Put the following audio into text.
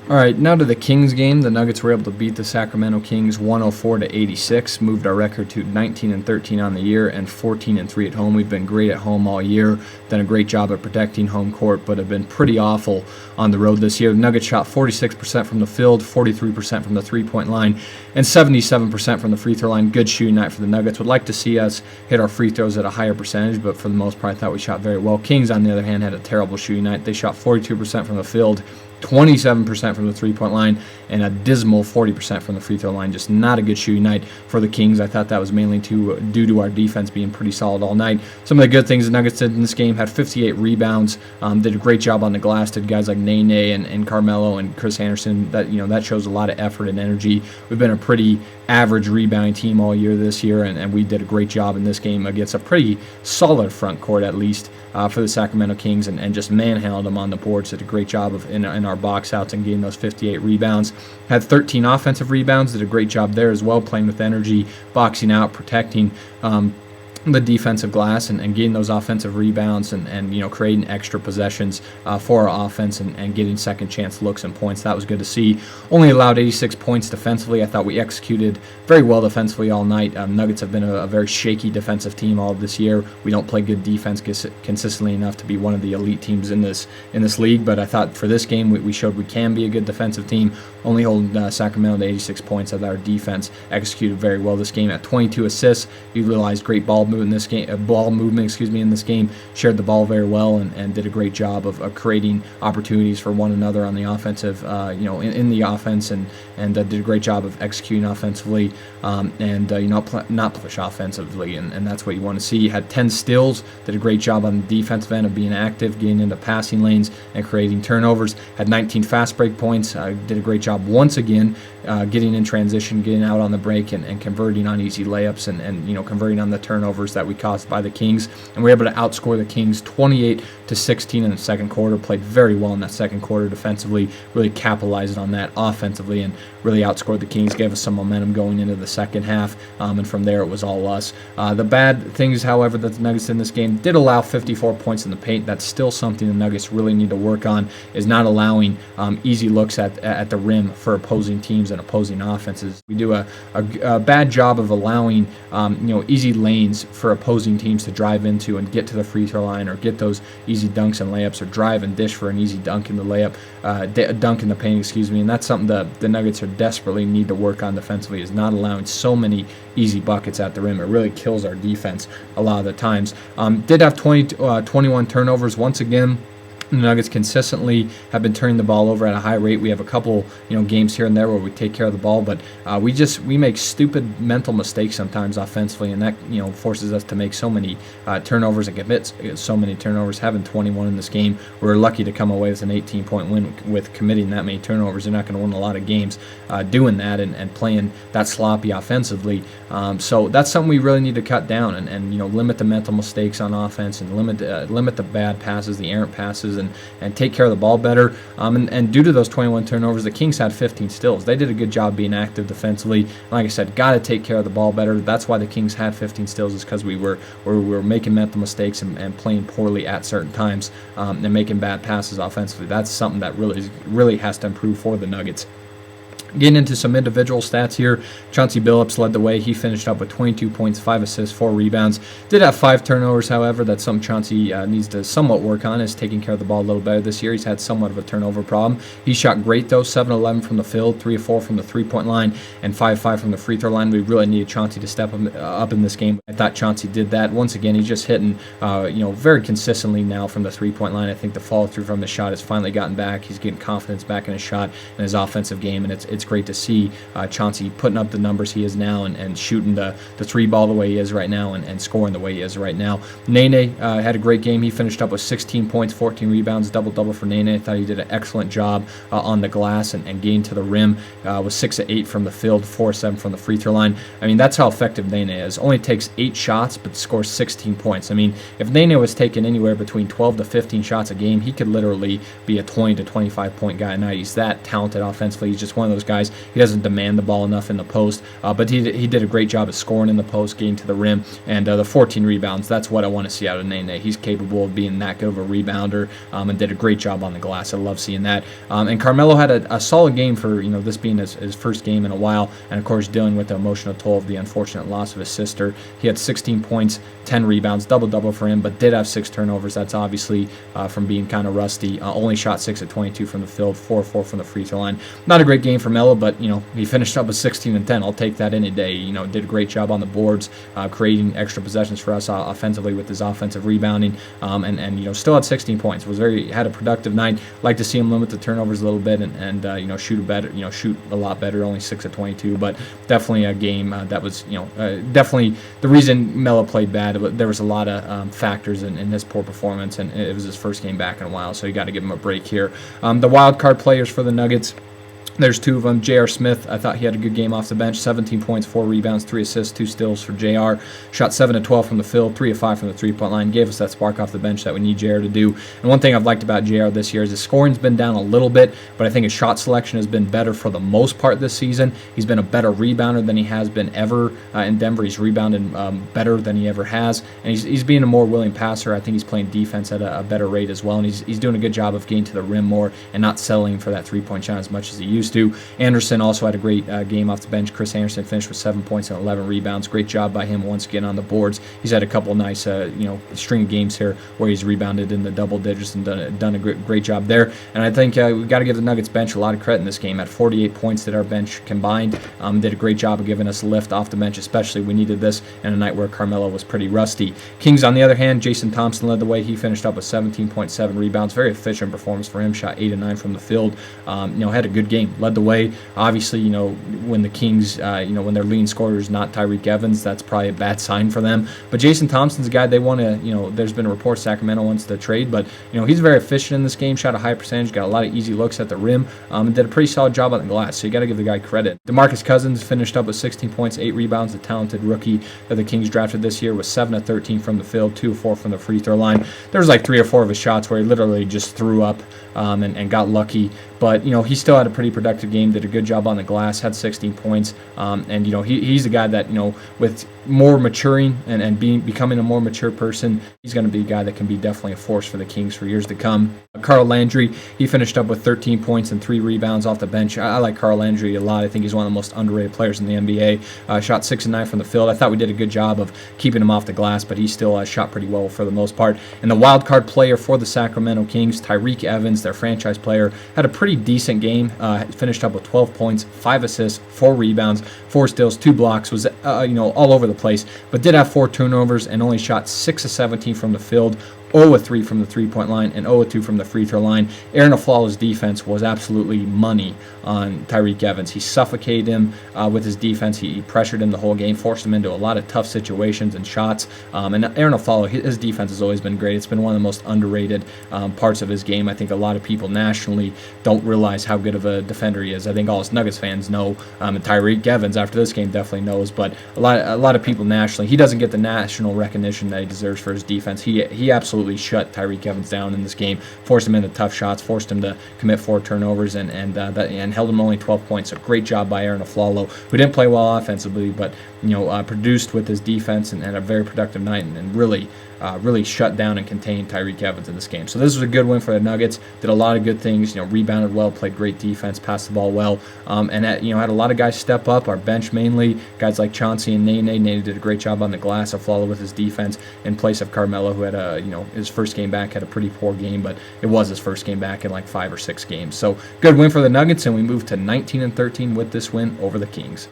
All right, now to the Kings game. The Nuggets were able to beat the Sacramento Kings 104-86, moved our record to 19-13 on the year and 14-3 at home. We've been great at home all year, done a great job at protecting home court, but have been pretty awful on the road this year. The Nuggets shot 46% from the field, 43% from the three-point line, and 77% from the free throw line. Good shooting night for the Nuggets. Would like to see us hit our free throws at a higher percentage, but for the most part, I thought we shot very well. Kings, on the other hand, had a terrible shooting night. They shot 42% from the field, 27% from the three-point line, and a dismal 40% from the free throw line. Just not a good shooting night for the Kings. I thought that was mainly due to our defense being pretty solid all night. Some of the good things the Nuggets did in this game: had 58 rebounds, did a great job on the glass. Did guys like Nene and Carmelo and Chris Anderson. That shows a lot of effort and energy. We've been a pretty average rebounding team all year this year, and we did a great job in this game against a pretty solid front court, at least for the Sacramento Kings, and just manhandled them on the boards. Did a great job in our box outs and getting those 58 rebounds. Had 13 offensive rebounds. Did a great job there as well, playing with energy, boxing out, protecting the defensive glass and getting those offensive rebounds and creating extra possessions for our offense and getting second chance looks and points. That was good to see. Only allowed 86 points defensively. I thought we executed very well defensively all night. Nuggets have been a very shaky defensive team all of this year. We don't play good defense consistently enough to be one of the elite teams in this league, but I thought for this game we showed we can be a good defensive team. Only holding Sacramento to 86 points. Of our defense executed very well this game. At 22 assists, we realized great ball movement in this game. Shared the ball very well and did a great job of creating opportunities for one another on the offensive, in the offense, and did a great job of executing offensively not push offensively, and that's what you want to see. Had 10 steals. Did a great job on the defensive end of being active, getting into passing lanes and creating turnovers. Had 19 fast break points. Did a great job once again getting in transition, getting out on the break, and converting on easy layups and converting on the turnovers that we caused by the Kings. And we were able to outscore the Kings 28-16 in the second quarter. Played very well in that second quarter defensively, really capitalized on that offensively, and really outscored the Kings, gave us some momentum going into the second half, and from there it was all us. The bad things, however, that the Nuggets in this game did allow 54 points in the paint. That's still something the Nuggets really need to work on, is not allowing easy looks at the rim for opposing teams and opposing offenses. We do a bad job of allowing easy lanes for opposing teams to drive into and get to the free throw line, or get those easy dunks and layups, or drive and dish for an easy dunk in the layup, dunk in the paint, and that's something that the Nuggets desperately need to work on defensively, is not allowing so many easy buckets at the rim. It really kills our defense a lot of the times. Did have 21 turnovers once again. The Nuggets consistently have been turning the ball over at a high rate. We have a couple, games here and there where we take care of the ball, but we make stupid mental mistakes sometimes offensively, and that forces us to make so many turnovers and commit so many turnovers. Having 21 in this game, we're lucky to come away with an 18-point win with committing that many turnovers. You're not going to win a lot of games doing that and playing that sloppy offensively. So that's something we really need to cut down and limit the mental mistakes on offense, and limit the bad passes, the errant passes, and take care of the ball better. And due to those 21 turnovers, the Kings had 15 steals. They did a good job being active defensively. Like I said, got to take care of the ball better. That's why the Kings had 15 steals, is because we were making mental mistakes and playing poorly at certain times, and making bad passes offensively. That's something that really has to improve for the Nuggets. Getting into some individual stats here, Chauncey Billups led the way. He finished up with 22 points, 5 assists, 4 rebounds. Did have 5 turnovers, however. That's something Chauncey needs to somewhat work on, is taking care of the ball a little better this year. He's had somewhat of a turnover problem. He shot great, though, 7-11 from the field, 3-4 from the three-point line, and 5-5 from the free throw line. We really needed Chauncey to step up in this game. I thought Chauncey did that. Once again, he's just hitting very consistently now from the three-point line. I think the follow-through from the shot has finally gotten back. He's getting confidence back in his shot and his offensive game, and it's great to see Chauncey putting up the numbers he is now, and shooting the three ball the way he is right now, and scoring the way he is right now. Nene had a great game. He finished up with 16 points, 14 rebounds, double-double for Nene. I thought he did an excellent job on the glass and getting to the rim. Was 6 of 8 from the field, 4 of 7 from the free throw line. I mean, that's how effective Nene is. Only takes 8 shots, but scores 16 points. I mean, if Nene was taking anywhere between 12 to 15 shots a game, he could literally be a 20 to 25 point guy. Now, he's that talented offensively. He's just one of those guys. He doesn't demand the ball enough in the post, but he did a great job of scoring in the post, getting to the rim, and the 14 rebounds. That's what I want to see out of Nene. He's capable of being that good of a rebounder, and did a great job on the glass. I love seeing that. And Carmelo had a solid game for this being his first game in a while, and of course dealing with the emotional toll of the unfortunate loss of his sister. He had 16 points, 10 rebounds, double for him, but did have 6 turnovers. That's obviously from being kind of rusty. Only shot 6 at 22 from the field, 4-4 from the free throw line. Not a great game for Melo, but he finished up with 16 and 10. I'll take that any day. Did a great job on the boards, creating extra possessions for us offensively with his offensive rebounding, and still had 16 points. Had a productive night. Like to see him limit the turnovers a little bit and shoot a lot better. Only 6 at 22, but definitely a game that was definitely the reason Melo played bad. There was a lot of factors in his poor performance, and it was his first game back in a while, so you got to give him a break here. The wild card players for the Nuggets. There's 2 of them. J.R. Smith, I thought he had a good game off the bench. 17 points, 4 rebounds, 3 assists, 2 steals for J.R. Shot 7 of 12 from the field, 3 of 5 from the three-point line. Gave us that spark off the bench that we need J.R. to do. And one thing I've liked about J.R. this year is his scoring's been down a little bit, but I think his shot selection has been better for the most part this season. He's been a better rebounder than he has been ever in Denver. He's rebounded better than he ever has, and he's being a more willing passer. I think he's playing defense at a better rate as well, and he's doing a good job of getting to the rim more and not settling for that three-point shot as much as he used to. Anderson also had a great game off the bench. Chris Anderson finished with 7 points and 11 rebounds. Great job by him once again on the boards. He's had a couple nice, string of games here where he's rebounded in the double digits and done a great job there. And I think we got to give the Nuggets bench a lot of credit in this game. At 48 points did our bench combined. Did a great job of giving us a lift off the bench, especially we needed this in a night where Carmelo was pretty rusty. Kings, on the other hand, Jason Thompson led the way. He finished up with 17.7 rebounds. Very efficient performance for him. Shot 8 of 9 from the field. Had a good game. Led the way. Obviously, when the Kings, when their leading scorer is not Tyreke Evans, that's probably a bad sign for them. But Jason Thompson's a guy they want to, there's been a report Sacramento wants to trade, but, he's very efficient in this game, shot a high percentage, got a lot of easy looks at the rim, and did a pretty solid job on the glass, so you got to give the guy credit. DeMarcus Cousins finished up with 16 points, 8 rebounds, the talented rookie that the Kings drafted this year, was 7 of 13 from the field, 2 of 4 from the free throw line. There was like 3 or 4 of his shots where he literally just threw up and got lucky. But, he still had a pretty productive game, did a good job on the glass, had 16 points. And he's a guy that, with more maturing and becoming a more mature person, he's going to be a guy that can be definitely a force for the Kings for years to come. Carl Landry, he finished up with 13 points and 3 rebounds off the bench. I like Carl Landry a lot. I think he's one of the most underrated players in the NBA. Shot 6 of 9 from the field. I thought we did a good job of keeping him off the glass, but he still shot pretty well for the most part. And the wild card player for the Sacramento Kings, Tyreke Evans, their franchise player, had a pretty decent game. Finished up with 12 points, 5 assists, 4 rebounds, 4 steals, 2 blocks. Was all over the place, but did have 4 turnovers and only shot 6 of 17 from the field. 0 of 3 from the three-point line and 0 of 2 from the free throw line. Aaron Aflalo's defense was absolutely money on Tyreke Evans. He suffocated him with his defense. He pressured him the whole game, forced him into a lot of tough situations and shots. And Aaron Aflalo, his defense has always been great. It's been one of the most underrated parts of his game. I think a lot of people nationally don't realize how good of a defender he is. I think all us Nuggets fans know, and Tyreke Evans after this game definitely knows, but a lot of people nationally, he doesn't get the national recognition that he deserves for his defense. He absolutely shut Tyreke Evans down in this game, forced him into tough shots, forced him to commit 4 turnovers, and held him only 12 points. So great job by Aaron Aflalo, who didn't play well offensively, but produced with his defense and a very productive night, and really shut down and contained Tyreke Evans in this game. So this was a good win for the Nuggets. Did a lot of good things. Rebounded well, played great defense, passed the ball well, and had a lot of guys step up. Our bench mainly guys like Chauncey and Nene. Nene did a great job on the glass. Aflalo with his defense in place of Carmelo, who had his first game back, had a pretty poor game, but it was his first game back in like 5 or 6 games. So good win for the Nuggets, and we moved to 19-13 with this win over the Kings.